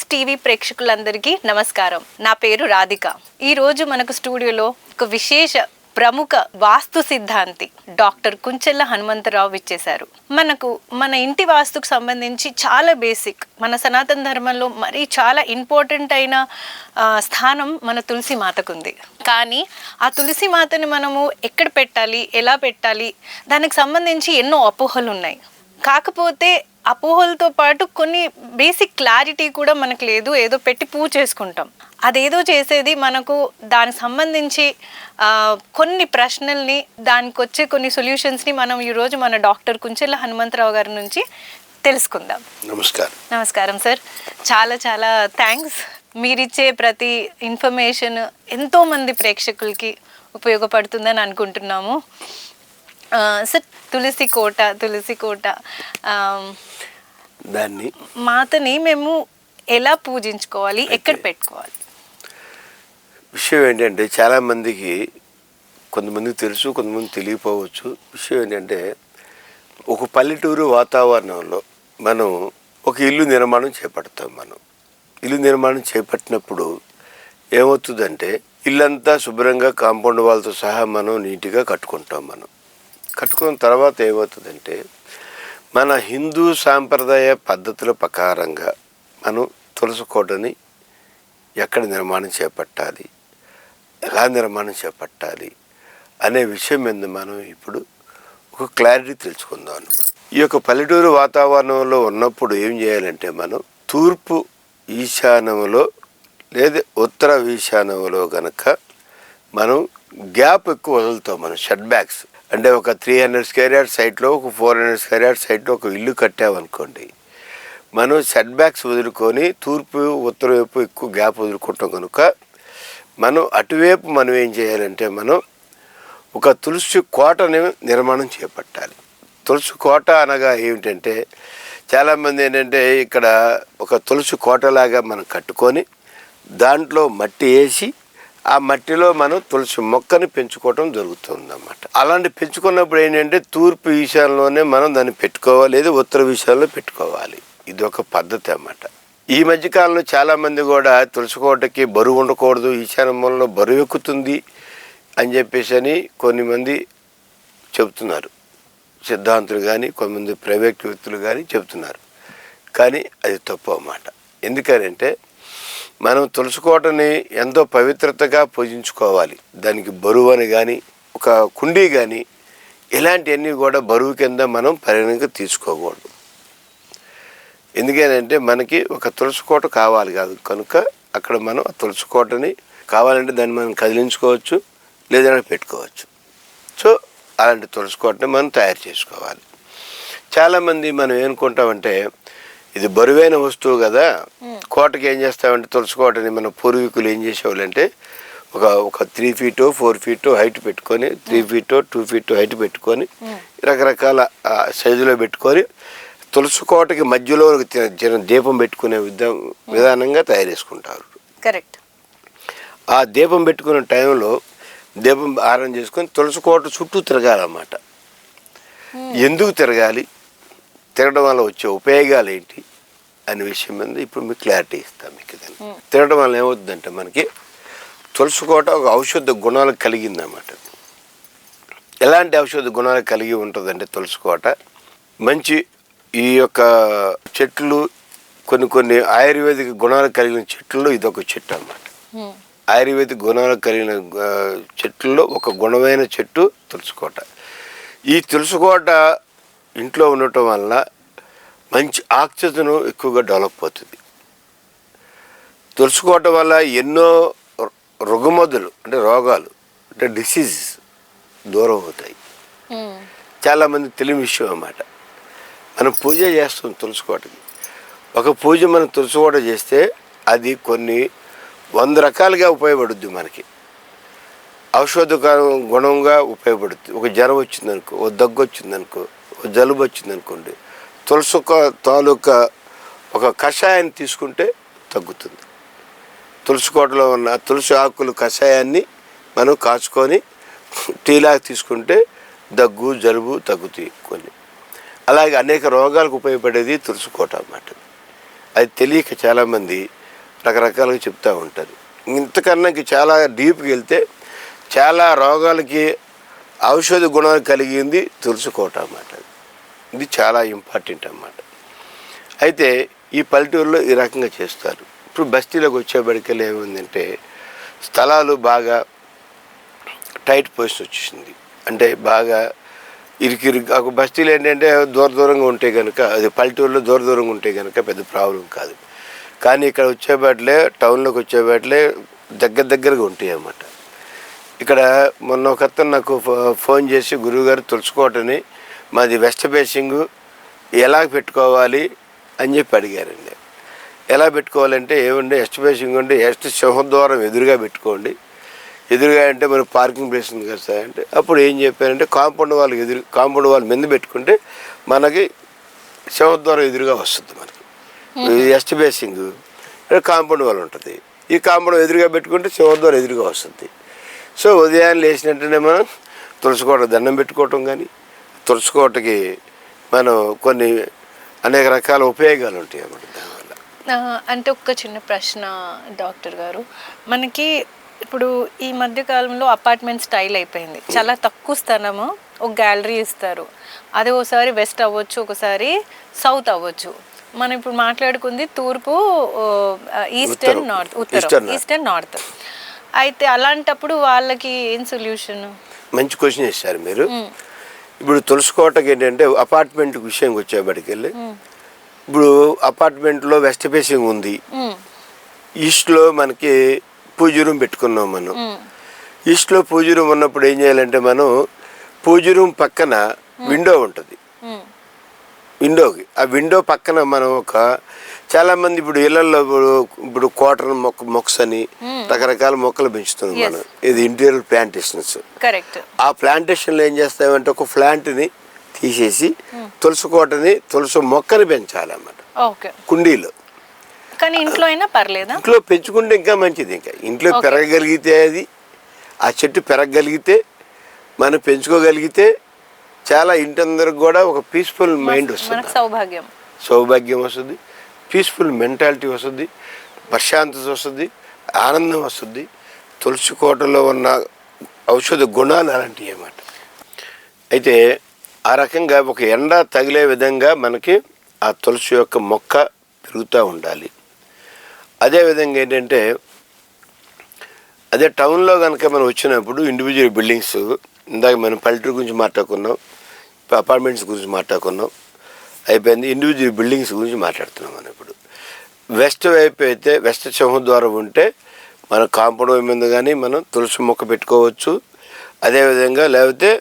Kids TV ప్రేక్షకులందరికీ నమస్కారం. నా పేరు రాధిక. ఈ రోజు మనకు స్టూడియోలో ఒక విశేష ప్రముఖ వాస్తు సిద్ధాంతి డాక్టర్ కుంచెల్ల హనుమంతరావు విచ్చేశారు. మన ఇంటి వాస్తుకు సంబంధించి చాలా బేసిక్, మన సనాతన ధర్మంలో మరీ చాలా ఇంపార్టెంట్ అయిన స్థానం మన తులసి మాతకుంది. కానీ ఆ తులసి మాతని మనము ఎక్కడ పెట్టాలి, ఎలా పెట్టాలి, దానికి సంబంధించి ఎన్నో అపోహలు ఉన్నాయి. కాకపోతే అపోహలతో పాటు కొన్ని బేసిక్ క్లారిటీ కూడా మనకు లేదు. ఏదో పెట్టి పూజ చేసుకుంటాం, అదేదో చేసేది మనకు దానికి సంబంధించి కొన్ని ప్రశ్నల్ని, దానికి వచ్చే కొన్ని సొల్యూషన్స్ని మనం ఈరోజు మన డాక్టర్ కుంచెల్ల హనుమంతరావు గారి నుంచి తెలుసుకుందాం. నమస్కారం సార్. చాలా చాలా థ్యాంక్స్. మీరిచ్చే ప్రతి ఇన్ఫర్మేషన్ ఎంతోమంది ప్రేక్షకులకి ఉపయోగపడుతుందని అనుకుంటున్నాము. సార్, తులసి కోట దాన్ని మాతని మేము ఎలా పూజించుకోవాలి, ఎక్కడ పెట్టుకోవాలి? విషయం ఏంటంటే చాలామందికి, కొంతమందికి తెలుసు, కొంతమంది తెలియకపోవచ్చు. విషయం ఏంటంటే ఒక పల్లెటూరు వాతావరణంలో మనం ఒక ఇల్లు నిర్మాణం చేపడతాం. ఇల్లు నిర్మాణం చేపట్టినప్పుడు ఏమవుతుందంటే ఇల్లంతా శుభ్రంగా కాంపౌండ్ వాళ్ళతో సహా మనం నీట్గా కట్టుకుంటాం. కట్టుకున్న తర్వాత ఏమవుతుందంటే మన హిందూ సాంప్రదాయ పద్ధతుల ప్రకారంగా మనం తులసి కోటని ఎక్కడ నిర్మాణం చేపట్టాలి, ఎలా నిర్మాణం చేపట్టాలి అనే విషయం మీద మనం ఇప్పుడు ఒక క్లారిటీ తెలుసుకుందాం అన్నమాట. ఈ యొక్క పల్లెటూరు వాతావరణంలో ఉన్నప్పుడు ఏం చేయాలంటే మనం తూర్పు ఈశాన్యంలో లేదా ఉత్తర ఈశాన్యంలో కనుక మనం గ్యాప్ ఎక్కువ వదులుతాం. మనం షెడ్ బ్యాగ్స్ అంటే ఒక 300 స్క్వేర్ యార్డ్ సైట్లో, ఒక 400 స్క్వేర్ యార్డ్ సైట్లో ఒక ఇల్లు కట్టామనుకోండి, మనం సెట్ బ్యాక్స్ వదులుకొని తూర్పు ఉత్తర వైపు ఎక్కువ గ్యాప్ వదులుకుంటాం కనుక మనం అటువైపు మనం ఏం చేయాలంటే మనం ఒక తులసి కోటని నిర్మాణం చేపట్టాలి. తులసి కోట అనగా ఏమిటంటే చాలామంది ఏంటంటే ఇక్కడ ఒక తులసి కోటలాగా మనం కట్టుకొని దాంట్లో మట్టి వేసి ఆ మట్టిలో మనం తులసి మొక్కని పెంచుకోవటం జరుగుతుందన్నమాట. అలాంటి పెంచుకున్నప్పుడు ఏంటంటే తూర్పు ఈశాన్యంలోనే మనం దాన్ని పెట్టుకోవాలి, లేదా ఉత్తర ఈశాన్యంలో పెట్టుకోవాలి. ఇది ఒక పద్ధతి అన్నమాట. ఈ మధ్యకాలంలో చాలామంది కూడా తులసి కోటకి బరువు ఉండకూడదు, ఈశాన్యంలో బరువు ఎక్కుతుంది అని చెప్పేసి కొన్ని మంది చెబుతున్నారు. సిద్ధాంతులు కానీ కొంతమంది ప్రైవేట్ వ్యక్తులు కానీ చెబుతున్నారు. కానీ అది తప్పు అన్నమాట. ఎందుకనంటే మనం తులసి కోటని ఎంతో పవిత్రతగా పూజించుకోవాలి. దానికి బరువు అని కానీ ఒక కుండీ కానీ ఇలాంటివన్నీ కూడా బరువు కింద మనం పరిగణనగా తీసుకోకూడదు. ఎందుకనంటే మనకి ఒక తులసి కోట కావాలి కాదు కనుక అక్కడ మనం ఆ తులసి కోటని కావాలంటే దాన్ని మనం కదిలించుకోవచ్చు, లేదా పెట్టుకోవచ్చు. సో అలాంటి తులసి కోటని మనం తయారు చేసుకోవాలి. చాలామంది మనం ఏమనుకుంటామంటే ఇది బరువైన వస్తువు కదా, కోటకి ఏం చేస్తామంటే తులసి కోటని మన పూర్వీకులు ఏం చేసేవాళ్ళంటే ఒక 3 feet 4 feet హైట్ పెట్టుకొని, 3 feet 2 feet హైట్ పెట్టుకొని రకరకాల సైజులో పెట్టుకొని తులసి కోటకి మధ్యలో చిన్న దీపం పెట్టుకునే విధానంగా తయారు చేసుకుంటారు. కరెక్ట్. ఆ దీపం పెట్టుకునే టైంలో దీపం ఆరం చేసుకొని తులసి కోట చుట్టూ తిరగాలన్నమాట. ఎందుకు తిరగాలి, తిరగడం వల్ల వచ్చే ఉపయోగాలు ఏంటి అనే విషయం మీద ఇప్పుడు మీకు క్లారిటీ ఇస్తాం. మీకు తిరగడం వల్ల ఏమవుతుందంటే మనకి తులసి కోట ఒక ఔషధ గుణాలు కలిగిందన్నమాట. ఎలాంటి ఔషధ గుణాలు కలిగి ఉంటుందంటే తులసి కోట మంచి ఈ యొక్క చెట్లు కొన్ని ఆయుర్వేదిక గుణాలు కలిగిన చెట్లలో ఇదొక చెట్టు అన్నమాట. ఆయుర్వేదిక గుణాలు కలిగిన చెట్లలో ఒక గుణమైన చెట్టు తులసి కోట. ఈ తులసి కోట ఇంట్లో ఉండటం వల్ల మంచి ఆక్సిజన్ ఎక్కువగా డెవలప్ అవుతుంది. తులసి కోట వల్ల ఎన్నో రుగ్మతులు అంటే రోగాలు అంటే డిసీజ్ దూరం అవుతాయి. చాలామంది తెలియని విషయం అన్నమాట. మనం పూజ చేస్తాం తులసి కోటకి. ఒక పూజ మనం తులసి కోట చేస్తే అది కొన్ని 100 రకాలుగా ఉపయోగపడుద్ది. మనకి ఔషధ గుణంగా ఉపయోగపడుతుంది. ఒక జ్వరం వచ్చిందనుకో, ఒక దగ్గు వచ్చిందనుకో, ఒక జలుబు వచ్చిందనుకోండి, తులసి తాలూకా ఒక కషాయాన్ని తీసుకుంటే తగ్గుతుంది. తులసి కోటలో ఉన్న తులసి ఆకులు కషాయాన్ని మనం కాచుకొని టీలాగా తీసుకుంటే దగ్గు జలుబు తగ్గుతాయి కొన్ని. అలాగే అనేక రోగాలకు ఉపయోగపడేది తులసి కోట అన్నమాట. అది తెలియక చాలామంది రకరకాలుగా చెప్తూ ఉంటారు. ఇంతకన్నా చాలా డీప్కి వెళ్తే చాలా రోగాలకి ఔషధ గుణాలు కలిగింది తులసి కోట అన్నమాట. ఇది చాలా ఇంపార్టెంట్ అన్నమాట. అయితే ఈ పల్లెటూరులో ఈ రకంగా చేస్తారు. ఇప్పుడు బస్తీలోకి వచ్చేబడికలు ఏముందంటే స్థలాలు బాగా టైట్ పొజిషన్ వచ్చేసింది. అంటే బాగా ఇరికిరికి ఒక బస్తీలు ఏంటంటే దూరంగా ఉంటే కనుక, అది పల్లెటూరులో దూరంగా ఉంటే కనుక పెద్ద ప్రాబ్లం కాదు. కానీ ఇక్కడ వచ్చేబట్లే టౌన్లోకి వచ్చేబట్లే దగ్గరగా ఉంటాయి అన్నమాట. ఇక్కడ మొన్న ఒక అతను నాకు ఫోన్ చేసి, గురువుగారు తులుచుకోవటని మాది వెస్ట్ ఫేసింగ్ ఎలా పెట్టుకోవాలి అని చెప్పి అడిగారండి. ఎలా పెట్టుకోవాలంటే ఏమండి, వెస్ట్ ఫేసింగ్ అంటే వెస్ట్ సింహద్వారం ఎదురుగా పెట్టుకోండి. ఎదురుగా అంటే మనకు పార్కింగ్ ప్లేస్ ఉంది కదా సార్ అంటే, అప్పుడు ఏం చెప్పారంటే కాంపౌండ్ వాళ్ళ మీద పెట్టుకుంటే మనకి సింహద్వారం ఎదురుగా వస్తుంది. మనకి వెస్ట్ ఫేసింగ్ కాంపౌండ్ వాల్ ఉంటుంది. ఈ కాంపౌండ్ ఎదురుగా పెట్టుకుంటే సింహద్వారం ఎదురుగా వస్తుంది. సో ఉదయాన్నే లేచినట్టునే మనం తులసికోట దండం పెట్టుకోవటం, కానీ తులసికోటకి మనం కొన్ని అనేక రకాల ఉపయోగాలు ఉంటాయి అన్నమాట దానివల్ల. అంటే ఒక చిన్న ప్రశ్న డాక్టర్ గారు, మనకి ఇప్పుడు ఈ మధ్య కాలంలో అపార్ట్మెంట్ స్టైల్ అయిపోయింది. చాలా తక్కువ స్థలము ఒక గ్యాలరీ ఇస్తారు. అదే ఒకసారి వెస్ట్ అవ్వచ్చు, ఒకసారి సౌత్ అవ్వచ్చు. మనం ఇప్పుడు మాట్లాడుకుంది తూర్పు, ఈస్ట్ అండ్ నార్త్, ఉత్తరం, ఈస్ట్ అండ్ నార్త్. అయితే అలాంటప్పుడు వాళ్ళకి ఏం సొల్యూషన్? మంచి క్వశ్చన్ చేశారు మీరు. ఇప్పుడు తులసికోటకి ఏంటంటే అపార్ట్మెంట్ విషయంకి వచ్చేబడికెళ్ళి, ఇప్పుడు అపార్ట్మెంట్లో వెస్ట్ ఫేసింగ్ ఉంది, ఈస్ట్లో మనకి పూజ రూమ్ పెట్టుకున్నాం. మనం ఈస్ట్లో పూజ రూమ్ ఉన్నప్పుడు ఏం చేయాలంటే, మనం పూజ రూమ్ పక్కన విండో ఉంటుంది. విండోకి ఆ విండో పక్కన మనం చాలామంది ఇప్పుడు ఇళ్లలో ఇప్పుడు కోటన్ మొక్స్ అని రకరకాల మొక్కలు పెంచుతున్నాం మనం. ఇది ఇంటీరియర్ ప్లాంటేషన్స్. కరెక్ట్. ఆ ప్లాంటేషన్లో ఏం చేస్తామంటే ఒక ప్లాంట్ని తీసేసి తులసి మొక్కని పెంచాలన్నమాట కుండీలో. కానీ ఇంట్లో అయినా పర్లేదా? ఇంట్లో పెంచుకుంటే ఇంకా మంచిది. ఇంకా ఇంట్లో పెరగగలిగితే, అది ఆ చెట్టు పెరగగలిగితే, మనం పెంచుకోగలిగితే చాలా ఇంటందరికి కూడా ఒక పీస్ఫుల్ మైండ్ వస్తుంది, సౌభాగ్యం వస్తుంది, పీస్ఫుల్ మెంటాలిటీ వస్తుంది, ప్రశాంతత వస్తుంది, ఆనందం వస్తుంది. తులసి కోటలో ఉన్న ఔషధ గుణాలు అలాంటివి అన్నమాట. అయితే ఆ రకంగా ఒక ఎండ తగిలే విధంగా మనకి ఆ తులసి యొక్క మొక్క పెరుగుతూ ఉండాలి. అదేవిధంగా ఏంటంటే, అదే టౌన్లో కనుక మనం వచ్చినప్పుడు ఇండివిజువల్ బిల్డింగ్స్, ఇందాక మనం పల్లెటూరు గురించి మాట్లాడుకున్నాం, ఇప్పుడు అపార్ట్మెంట్స్ గురించి మాట్లాడుకున్నాం, అయిపోయింది. ఇండివిజువల్ బిల్డింగ్స్ గురించి మాట్లాడుతున్నాం మనం ఇప్పుడు. వెస్ట్ వైపు అయితే వెస్ట్ సింహద్వారం ఉంటే మన కాంపౌండ్ మీద కానీ మనం తులసి మొక్క పెట్టుకోవచ్చు. అదేవిధంగా లేకపోతే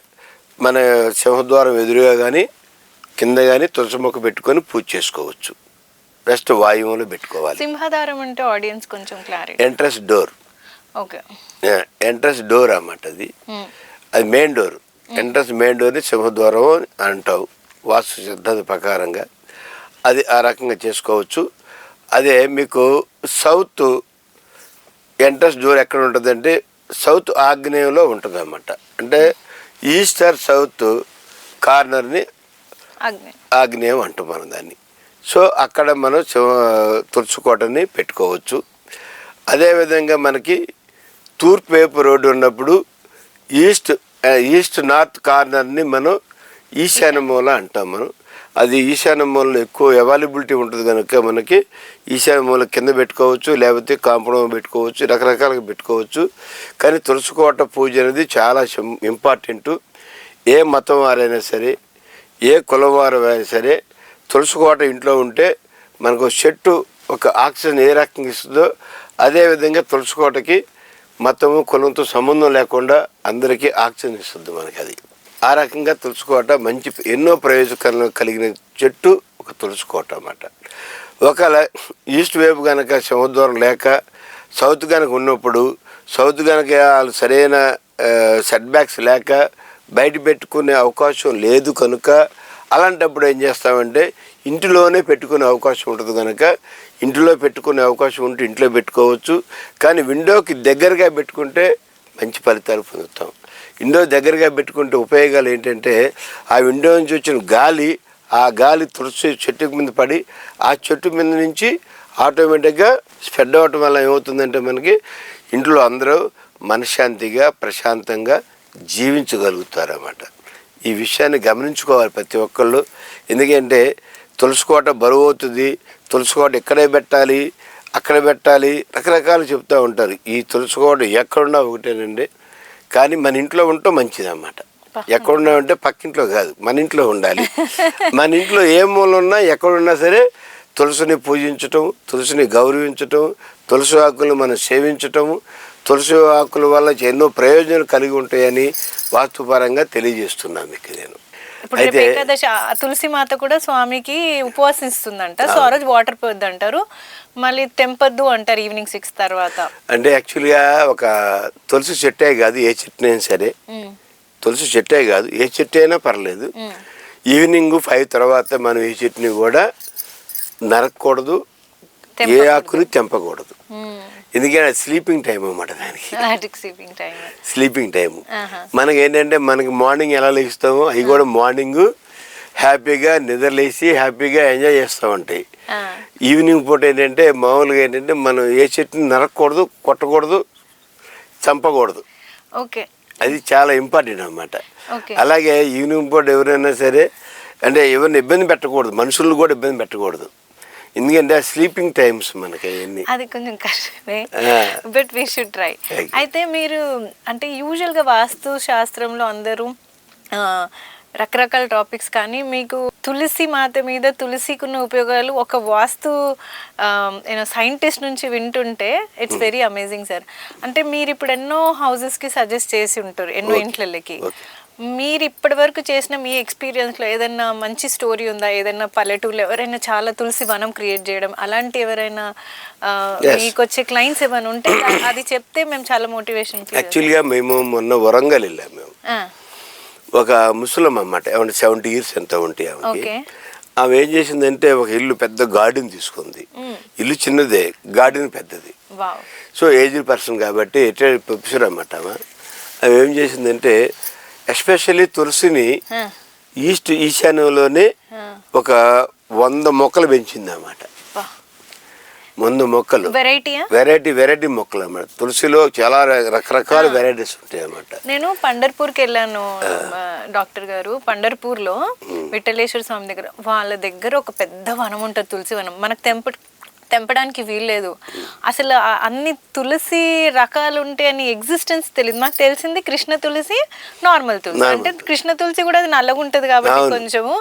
మన సింహద్వారం ఎదురుగా కానీ కింద కానీ తులసి మొక్క పెట్టుకొని పూజ చేసుకోవచ్చు. వెస్ట్ వాయువులో పెట్టుకోవాలి. సింహద్వారం అంటే ఆడియన్స్ కొంచెం clarity. Entrance door. Okay. Entrance door అన్నమాట. అది మెయిన్ డోర్. ఎంట్రన్స్ మెయిన్ డోర్ని సింహద్వారం అంటావు వాస్తు సిద్ధాంత ప్రకారంగా. అది ఆ రకంగా చేసుకోవచ్చు. అదే మీకు సౌత్ ఎంట్రన్స్ డోర్ ఎక్కడ ఉంటుందంటే సౌత్ ఆగ్నేయంలో ఉంటుంది అన్నమాట. అంటే ఈస్ట్ ఆర్ సౌత్ కార్నర్ని ఆగ్నేయం అంటాం మనం దాన్ని. సో అక్కడ మనం తులసికోటని పెట్టుకోవచ్చు. అదేవిధంగా మనకి తూర్పు వైపు రోడ్డు ఉన్నప్పుడు ఈస్ట్ నార్త్ కార్నర్ని మనం ఈశాన్య మూల అంటాం మనం. అది ఈశాన్య మూలలో ఎక్కువ అవైలబిలిటీ ఉంటుంది కనుక మనకి ఈశాన్య మూల కింద పెట్టుకోవచ్చు, లేకపోతే కాంపౌండ్ పెట్టుకోవచ్చు, రకరకాలుగా పెట్టుకోవచ్చు. కానీ తులసికోట పూజ అనేది చాలా ఇంపార్టెంటు. ఏ మతం వారైనా సరే, ఏ కులం వారైనా సరే, తులసికోట ఇంట్లో ఉంటే మనకు చెట్టు ఒక ఆక్సిజన్ ఏ రకంగా ఇస్తుందో అదేవిధంగా తులసికోటకి మతము కులంతో సంబంధం లేకుండా అందరికీ ఆక్సిజన్ ఇస్తుంది మనకి. అది ఆ రకంగా తులసికోట మంచి ఎన్నో ప్రయోజనాలు కలిగిన చెట్టు ఒక తులసికోట అన్నమాట. ఒకవేళ ఈస్ట్ వైపు కనుక సింహద్వారం లేక సౌత్ కనుక ఉన్నప్పుడు, సౌత్ కనుక సరైన సెట్ బ్యాక్స్ లేక బయట పెట్టుకునే అవకాశం లేదు కనుక అలాంటప్పుడు ఏం చేస్తామంటే ఇంటిలోనే పెట్టుకునే అవకాశం ఉంటుంది కనుక ఇంటిలో పెట్టుకునే అవకాశం ఉంటే ఇంట్లో పెట్టుకోవచ్చు. కానీ విండోకి దగ్గరగా పెట్టుకుంటే మంచి ఫలితాలు పొందుతాం. విండో దగ్గరగా పెట్టుకుంటే ఉపయోగాలు ఏంటంటే, ఆ విండో నుంచి వచ్చిన గాలి, ఆ గాలి తులసి చెట్టు మీద పడి ఆ చెట్టు మీద నుంచి ఆటోమేటిక్గా స్ప్రెడ్ అవ్వటం వల్ల ఏమవుతుందంటే మనకి ఇంట్లో అందరూ మనశ్శాంతిగా ప్రశాంతంగా జీవించగలుగుతారన్నమాట. ఈ విషయాన్ని గమనించుకోవాలి ప్రతి ఒక్కళ్ళు. ఎందుకంటే తులసి కోట బరువు అవుతుంది, తులసి కోట ఇక్కడే పెట్టాలి అక్కడ పెట్టాలి రకరకాలు చెప్తూ ఉంటారు. ఈ తులసి కోట ఎక్కడున్నా ఒకటేనండి, కానీ మన ఇంట్లో ఉంటే మంచిదన్నమాట. ఎక్కడున్నా అంటే పక్కింట్లో కాదు, మన ఇంట్లో ఉండాలి. మన ఇంట్లో ఏ మూల ఉన్నా ఎక్కడున్నా సరే తులసిని పూజించటం, తులసిని గౌరవించటం, తులసి ఆకులు మనం సేవించటము, తులసి ఆకుల వల్ల ఎన్నో ప్రయోజనాలు కలిగి ఉంటాయని వాస్తుపరంగా తెలియజేస్తున్నాను మీకు నేను. ఇప్పుడు రేపు ఏకాదశి తులసి మాత కూడా స్వామికి ఉపవాసిస్తుందంట. సో ఆ రోజు వాటర్ పోద్ది అంటారు, మళ్ళీ తెంపొద్దు అంటారు ఈవినింగ్ 6 తర్వాత. అంటే యాక్చువల్గా ఒక తులసి చెట్టే కాదు, ఏ చెట్టు అయినా సరే, తులసి చెట్టే కాదు ఏ చెట్టు అయినా పర్లేదు, ఈవినింగ్ 5 తర్వాత మనం ఏ చెట్టుని కూడా నరకూడదు, ఏ ఆకుని తెంపకూడదు. ఎందుకంటే స్లీపింగ్ టైం అన్నమాట దానికి. స్లీపింగ్ టైము మనకి ఏంటంటే మనకి మార్నింగ్ ఎలా లేస్తామో అవి కూడా మార్నింగ్ హ్యాపీగా నిద్రలేసి హ్యాపీగా ఎంజాయ్ చేస్తూ ఉంటాయి. ఈవినింగ్ పూట ఏంటంటే మామూలుగా ఏంటంటే మనం ఏ చెట్టుని నరకూడదు, కొట్టకూడదు, చంపకూడదు. ఓకే, అది చాలా ఇంపార్టెంట్ అన్నమాట. అలాగే ఈవినింగ్ పూట ఎవరైనా సరే అంటే ఎవరిని ఇబ్బంది పెట్టకూడదు, మనుషులు కూడా ఇబ్బంది పెట్టకూడదు. ఎందుకంటే స్లీపింగ్ టైమ్స్ మనకి అవన్నీ. అది కొంచెం కష్టమే, బట్ వీ షుడ్ ట్రై. అయితే మీరు అంటే యూజువల్గా వాస్తు శాస్త్రంలో అందరూ రకరకాల టాపిక్స్, కానీ మీకు తులసి మాత మీద తులసికి ఉన్న ఉపయోగాలు ఒక వాస్తు సైంటిస్ట్ నుంచి వింటుంటే ఇట్స్ వెరీ అమేజింగ్ సార్. అంటే మీరు ఇప్పుడు ఎన్నో హౌసెస్కి సజెస్ట్ చేసి ఉంటారు, ఎన్నో ఇంట్లకి. మీరు ఇప్పటి వరకు చేసిన మీ ఎక్స్పీరియన్స్లో ఏదైనా మంచి స్టోరీ ఉందా? ఏదైనా పల్లెటూరులో ఎవరైనా చాలా తులసి వనం క్రియేట్ చేయడం అలాంటి ఎవరైనా మీకు వచ్చే క్లయింట్స్ ఏమైనా ఉంటే అది చెప్తే మేము చాలా మోటివేషన్. యాక్చువల్గా మేము మొన్న వరంగల్ వెళ్ళాము. మేము ఒక ముసలం అన్నమాట, ఏమంటే 70 years ఎంత ఉంటాయి ఆమెకి. ఆమె ఏం చేసిందంటే ఒక ఇల్లు పెద్ద గార్డెన్ తీసుకుంది. ఇల్లు చిన్నదే, గార్డెన్ పెద్దది. సో ఏజ్డ్ పర్సన్ కాబట్టి ప్రొఫెసర్ అన్నమాట. ఆమె ఏం చేసిందంటే ఎస్పెషల్లీ తులసిని ఈశాన్యంలోనే ఒక 100 మొక్కలు పెంచింది అన్నమాట. 100 మొక్కలు, వెరైటీ మొక్కలు అన్నమాట. తులసిలో చాలా రకరకాల వెరైటీస్ ఉంటాయి అన్నమాట. నేను పండర్పూర్కి వెళ్ళాను డాక్టర్ గారు. పండర్పూర్లో విఠలేశ్వర స్వామి దగ్గర, వాళ్ళ దగ్గర ఒక పెద్ద వనం ఉంటుంది, తులసి వనం. మనకు తెంపడానికి వీల్లేదు అసలు. అన్ని తులసి రకాలు ఉంటాయి అని ఎగ్జిస్టెన్స్ తెలియదు మాకు. తెలిసింది కృష్ణ తులసి, నార్మల్ తులసి. అంటే కృష్ణ తులసి కూడా అది నల్లగా ఉంటుంది కాబట్టి కొంచెము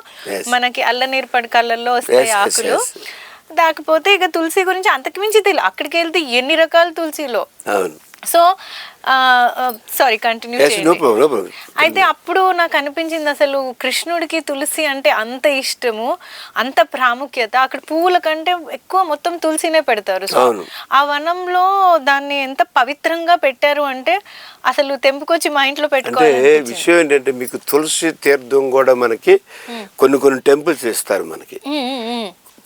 మనకి అల్ల నీరు పడి కళ్ళల్లో వస్తాయి ఆకులు. కాకపోతే ఇక తులసి గురించి అంతకు మించి తెలియదు. అక్కడికి వెళ్తే ఎన్ని రకాల తులసిలో. సో సారీ, కంటిన్యూ చేయండి. అయితే అప్పుడు నాకు అనిపించింది అసలు కృష్ణుడికి తులసి అంటే అంత ఇష్టము, అంత ప్రాముఖ్యత. అక్కడ పువ్వుల కంటే ఎక్కువ మొత్తం తులసినే పెడతారు. సో ఆ వనంలో దాన్ని ఎంత పవిత్రంగా పెట్టారు అంటే అసలు తెంపుకొచ్చి మా ఇంట్లో పెట్టుకోవాలి. విషయం ఏంటంటే మీకు తులసి తీర్థం కూడా మనకి కొన్ని టెంపుల్స్ ఇస్తారు. మనకి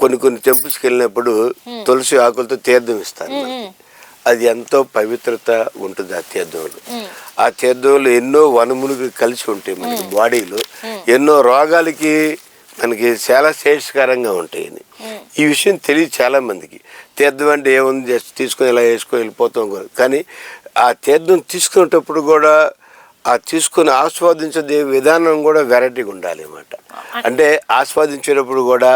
కొన్ని టెంపుల్స్కి వెళ్ళినప్పుడు తులసి ఆకులతో తీర్థం ఇస్తారు. అది ఎంతో పవిత్రత ఉంటుంది ఆ తీర్థంలో. ఆ తీర్థంలో ఎన్నో వనములు కలిసి ఉంటాయి మనకి బాడీలో, ఎన్నో రోగాలకి మనకి చాలా శ్రేయస్కరంగా ఉంటాయని. ఈ విషయం తెలియదు చాలా మందికి. తీర్థం అంటే ఏముంది, జస్ట్ తీసుకొని ఇలా వేసుకొని వెళ్ళిపోతాం. కానీ ఆ తీర్థం తీసుకునేటప్పుడు కూడా ఆ తీసుకొని ఆస్వాదించే విధానం కూడా వెరైటీగా ఉండాలి అన్నమాట. అంటే ఆస్వాదించేటప్పుడు కూడా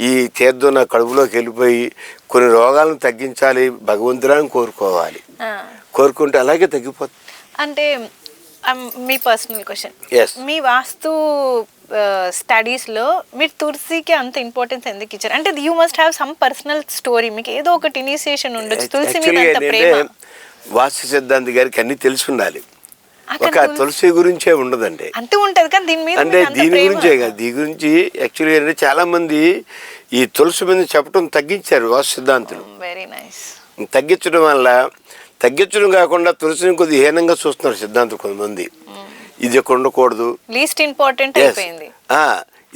ఈ తీర్థం నా కడుపులోకి వెళ్ళిపోయి కొన్ని రోగాలను తగ్గించాలి భగవంతురాని కోరుకోవాలి. కోరుకుంటే అలాగే తగ్గిపోతుంది. అంటే మీ పర్సనల్ క్వశ్చన్, మీ వాస్తు స్టడీస్లో మీరు తులసికి అంత ఇంపార్టెన్స్ ఎందుకు ఇచ్చారు? అంటే you must have some personal story, మీకు ఏదో ఒకటి ఇనిషియేషన్ ఉండొచ్చు తులసి మీద అంత ప్రేమ. వాస్తు సిద్ధాంతి గారికి అన్ని తెలిసి ఉండాలి. ఒక తులసి గురించే ఉండదండి, అంతే ఉంటది కదా దీని మీద. అంటే దీని గురించే కాదు, దీని గురించి యాక్చువల్గా అంటే చాలా మంది ఈ తులసి మీద చెప్పడం తగ్గించారు వాస్తు సిద్ధాంతులు. Very nice. తగ్గించడం కాకుండా తులసిని కొద్దిగా హీనంగా చూస్తున్నారు సిద్ధాంతులు కొంతమంది. ఇది ఇక్కడ ఉండకూడదు, లీస్ట్ ఇంపార్టెంట్ అయిపోయింది.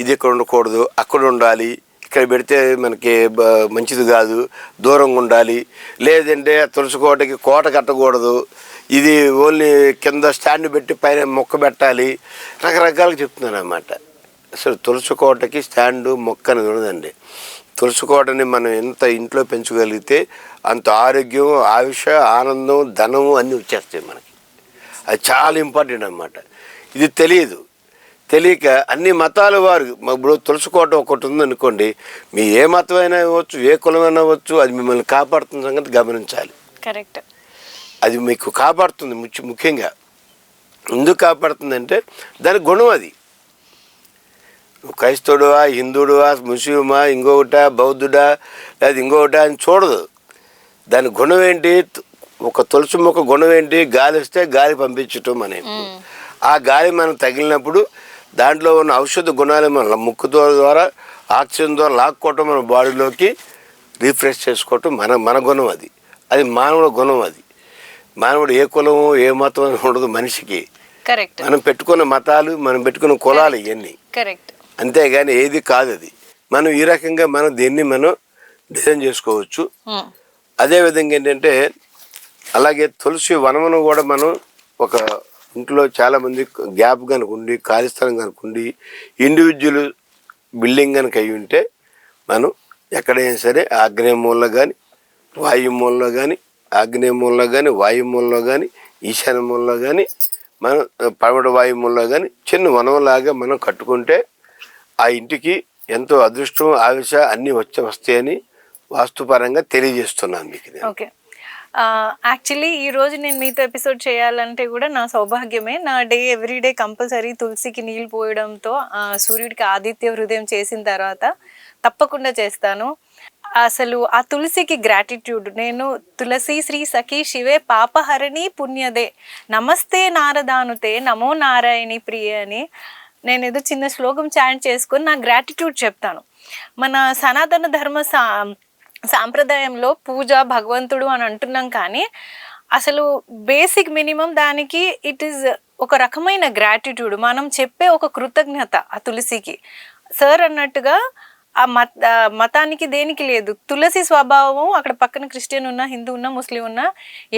ఇది ఇక్కడ ఉండకూడదు, అక్కడ ఉండాలి, ఇక్కడ పెడితే మనకి మంచిది కాదు, దూరంగా ఉండాలి, లేదంటే తులసి కోటకి కోట కట్టకూడదు, ఇది ఓన్లీ కింద స్టాండ్ పెట్టి పైన మొక్క పెట్టాలి, రకరకాలుగా చెప్తున్నారు అన్నమాట. అసలు తులసి కోటకి స్టాండు మొక్క అనేది ఉండదండి. తులసి కోటని మనం ఎంత ఇంట్లో పెంచగలిగితే అంత ఆరోగ్యం, ఆయుష, ఆనందం, ధనము అన్నీ వచ్చేస్తాయి మనకి. అది చాలా ఇంపార్టెంట్ అన్నమాట. ఇది తెలియక అన్ని మతాల వారు ఇప్పుడు తులసి కోట ఒకటి ఉందనుకోండి, మీ ఏ మతమైనా అవ్వచ్చు, ఏ కులమైనా అవ్వచ్చు, అది మిమ్మల్ని కాపాడుతున్న సంగతి గమనించాలి. కరెక్ట్. అది మీకు కాపాడుతుంది. ముఖ్యంగా ఎందుకు కాపాడుతుందంటే దాని గుణం అది. క్రైస్తవుడువా, హిందువుడువా, ముస్లిమా, ఇంకొకటా, బౌద్ధుడా, లేదా ఇంకొకటా అని చూడదు. దాని గుణం ఏంటి? ఒక తులసి మొక్క గుణం ఏంటి? గాలి వస్తే గాలి పంపించటం అనేది. ఆ గాలి మనం తగిలినప్పుడు దాంట్లో ఉన్న ఔషధ గుణాలు మన ముక్కు ద్వారా ఆక్సిజన్ ద్వారా లాక్కోవటం, మన బాడీలోకి రీఫ్రెష్ చేసుకోవటం మన గుణం అది. అది మానవుడి గుణం అది. మానవుడు ఏ కులము, ఏ మతం అని ఉండదు మనిషికి. కరెక్ట్. మనం పెట్టుకున్న మతాలు, మనం పెట్టుకున్న కులాలు ఇవన్నీ. కరెక్ట్. అంతేగాని ఏది కాదు అది. మనం ఈ రకంగా దీన్ని మనం డిజైన్ చేసుకోవచ్చు. అదేవిధంగా ఏంటంటే అలాగే తులసి వనమును కూడా మనం ఒక ఇంట్లో చాలామంది గ్యాప్ కనుక ఉండి, ఖాళీ స్థలం కనుక ఉండి, ఇండివిజువల్ బిల్డింగ్ కనుక అయి ఉంటే మనం ఎక్కడైనా సరే ఆగ్నేయ మూలలో కానీ, వాయు మూలలో కానీ, ఆగ్నేయ మూలలో కానీ, వాయు మూలలో కానీ, ఈశాన్య మూలలో కానీ, మనం పడమట వాయు మూలలో కానీ చిన్న వనంలాగా మనం కట్టుకుంటే ఆ ఇంటికి ఎంతో అదృష్టం, ఆయుష అన్నీ వస్తాయని వాస్తుపరంగా తెలియజేస్తున్నాను మీకు. ఓకే. యాక్చువల్లీ ఈరోజు నేను మీతో ఎపిసోడ్ చేయాలంటే కూడా నా సౌభాగ్యమే. నా ఎవ్రీడే కంపల్సరీ తులసికి నీళ్ళు పోయడంతో సూర్యుడికి ఆదిత్య హృదయం చేసిన తర్వాత తప్పకుండా చేస్తాను. అసలు ఆ తులసికి గ్రాటిట్యూడ్. నేను తులసి శ్రీ సఖీ శివే పాపహరణి పుణ్యదే నమస్తే నారదానుతే నమో నారాయణి ప్రియ అని నేను ఏదో చిన్న శ్లోకం చాంట్ చేసుకొని నా గ్రాటిట్యూడ్ చెప్తాను. మన సనాతన ధర్మ సాంప్రదాయంలో పూజ భగవంతుడు అని అంటున్నాం, కానీ అసలు బేసిక్ మినిమం దానికి ఇట్ ఈస్ ఒక రకమైన గ్రాటిట్యూడ్. మనం చెప్పే ఒక కృతజ్ఞత ఆ తులసికి. సార్ అన్నట్టుగా ఆ మతానికి దేనికి లేదు. తులసి స్వభావం అక్కడ పక్కన క్రిస్టియన్ ఉన్నా, హిందూ ఉన్నా, ముస్లిం ఉన్నా,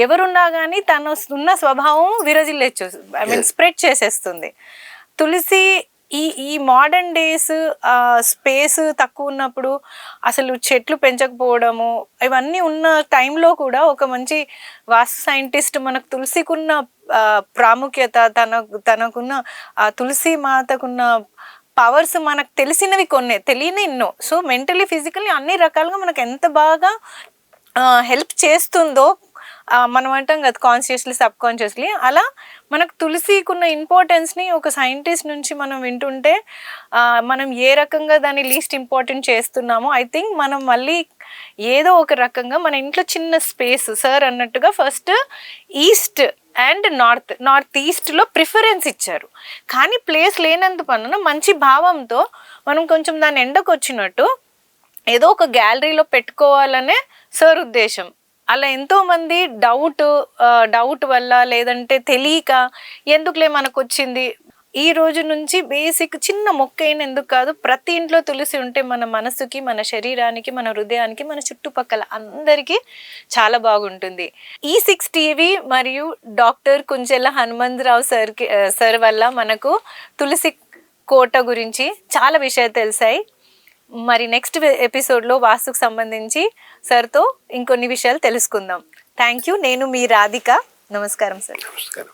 ఎవరున్నా కానీ తను ఉన్న స్వభావం విరజిల్లేచ్చు, స్ప్రెడ్ చేసేస్తుంది. తులసి ఈ మోడర్న్ డేస్ స్పేస్ తక్కువ ఉన్నప్పుడు అసలు చెట్లు పెంచకపోవడము ఇవన్నీ ఉన్న టైంలో కూడా ఒక మంచి వాస్తు సైంటిస్ట్ మనకు తులసికున్న ప్రాముఖ్యత, తనకున్న తులసి మాతకున్న పవర్స్ మనకు తెలిసినవి కొన్ని, తెలియని ఎన్నో. సో మెంటలీ ఫిజికల్లీ అన్ని రకాలుగా మనకు ఎంత బాగా హెల్ప్ చేస్తుందో మనం అంటాం కదా, కాన్షియస్లీ సబ్ కాన్షియస్లీ. అలా మనకు తులసికున్న ఇంపార్టెన్స్ని ఒక సైంటిస్ట్ నుంచి మనం వింటుంటే మనం ఏ రకంగా దాన్ని లీస్ట్ ఇంపార్టెంట్ చేస్తున్నామో ఐ థింక్ మనం మళ్ళీ ఏదో ఒక రకంగా మన ఇంట్లో చిన్న స్పేస్, సార్ అన్నట్టుగా ఫస్ట్ ఈస్ట్ అండ్ నార్త్ ఈస్ట్లో ప్రిఫరెన్స్ ఇచ్చారు. కానీ ప్లేస్ లేనంత పనున మంచి భావంతో మనం కొంచెం దాన్ని ఎండకు వచ్చినట్టు ఏదో ఒక గ్యాలరీలో పెట్టుకోవాలనే సార్ ఉద్దేశం. అలా ఎంతోమంది డౌట్ వల్ల లేదంటే తెలియక ఎందుకులే మనకు వచ్చింది. ఈ రోజు నుంచి బేసిక్ చిన్న మొక్క అయిన ఎందుకు కాదు, ప్రతి ఇంట్లో తులసి ఉంటే మన మనసుకి, మన శరీరానికి, మన హృదయానికి, మన చుట్టుపక్కల అందరికీ చాలా బాగుంటుంది. E6 టీవీ మరియు డాక్టర్ కుంచెల్ల హనుమంతరావు సార్ వల్ల మనకు తులసి కోట గురించి చాలా విషయాలు తెలిసాయి. మరి నెక్స్ట్ ఎపిసోడ్లో వాస్తుకు సంబంధించి సార్తో ఇంకొన్ని విషయాలు తెలుసుకుందాం. Thank you. నేను మీ రాధిక. నమస్కారం సార్. నమస్కారం.